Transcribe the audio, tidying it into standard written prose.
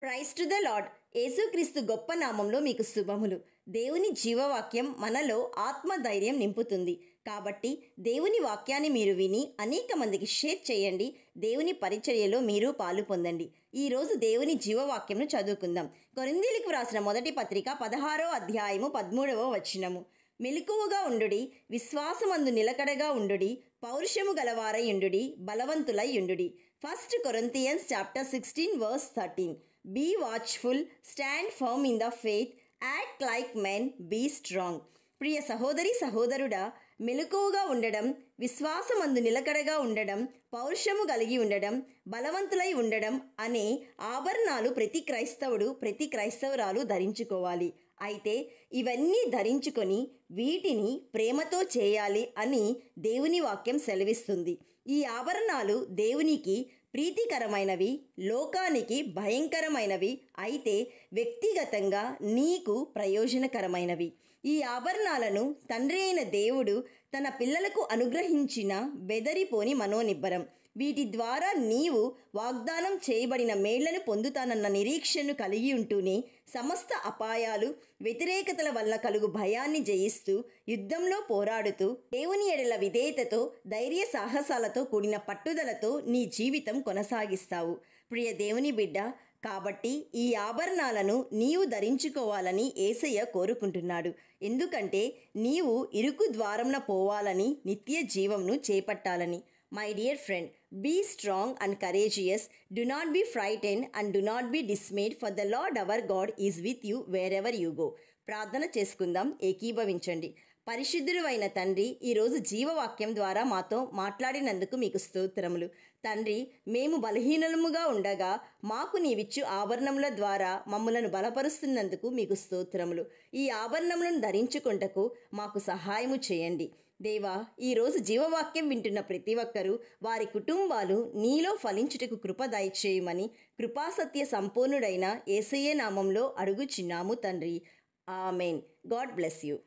Praise to the lord. యేసుక్రీస్తు గొప్ప నామంలో మీకు శుభములు. దేవుని జీవవాక్యం మనలో ఆత్మధైర్యం నింపుతుంది. కాబట్టి దేవుని వాక్యాన్ని మీరు విని అనేక మందికి షేర్ చేయండి. దేవుని పరిచర్యలో మీరు పాలు పొందండి. ఈరోజు దేవుని జీవవాక్యంను చదువుకుందాం. కొరింథీయులకు వ్రాసిన మొదటి పత్రిక 16వ అధ్యాయము 13వ వచనము. మెలకువగా ఉండుడి, విశ్వాసమందు నిలకడగా ఉండుడి, పౌరుషము గలవారై ఉండుడి, బలవంతులై ఉండుడి. 1 Corinthians chapter 16 verse 13. Be watchful, stand firm in the faith, act like men, be strong. ప్రియ సహోదరి సహోదరుడా, మెలకువగా ఉండడం, విశ్వాసమందు నిలకడగా ఉండడం, పౌరుషము కలిగి ఉండడం, బలవంతులై ఉండడం అనే ఆభరణాలు ప్రతి క్రైస్తవుడు ప్రతి క్రైస్తవురాలు ధరించుకోవాలి. అయితే ఇవన్నీ ధరించుకొని వీటిని ప్రేమతో చేయాలి అని దేవుని వాక్యం సెలవిస్తుంది. ఈ ఆభరణాలు దేవునికి ప్రీతికరమైనవి, లోకానికి భయంకరమైనవి, అయితే వ్యక్తిగతంగా నీకు ప్రయోజనకరమైనవి. ఈ ఆభరణాలను తండ్రి అయిన దేవుడు తన పిల్లలకు అనుగ్రహించిన బెదరిపోని మనోనిబ్బరం. వీటి ద్వారా నీవు వాగ్దానం చేయబడిన మేళ్లను పొందుతానన్న నిరీక్షను కలిగి ఉంటూనే సమస్త అపాయాలు, వ్యతిరేకతల వల్ల కలుగు భయాన్ని జయిస్తూ యుద్ధంలో పోరాడుతూ దేవుని ఎడల విధేయతతో, ధైర్య సాహసాలతో కూడిన పట్టుదలతో నీ జీవితం కొనసాగిస్తావు. ప్రియ దేవుని బిడ్డ, కాబట్టి ఈ ఆభరణాలను నీవు ధరించుకోవాలని యేసయ్య కోరుకుంటున్నాడు. ఎందుకంటే నీవు ఇరుకు ద్వారంన పోవాలని, నిత్య జీవంను చేపట్టాలని. My dear friend, be strong and courageous. Do not be frightened and do not be dismayed, for the Lord our God is with you wherever you go. ప్రార్థన చేసుకుందాం, ఏకీభవించండి. పరిశుద్ధుడు అయిన తండ్రి, ఈరోజు జీవవాక్యం ద్వారా మాతో మాట్లాడినందుకు మీకు స్తోత్రములు. తండ్రి, మేము బలహీనముగా ఉండగా మాకు నీవిచ్చు ఆభరణముల ద్వారా మమ్మలను బలపరుస్తున్నందుకు మీకు స్తోత్రములు. ఈ ఆభరణములను ధరించుకొనుటకు మాకు సహాయము చేయండి. దేవా, ఈరోజు జీవవాక్యం వింటున్న ప్రతి ఒక్కరూ వారి కుటుంబాలు నీలో ఫలించుటకు కృప దయచేయమని కృపాసత్య సంపూర్ణుడైన యేసయ్య నామంలో అడుగుచున్నాము తండ్రి. ఆమెన్. God bless you.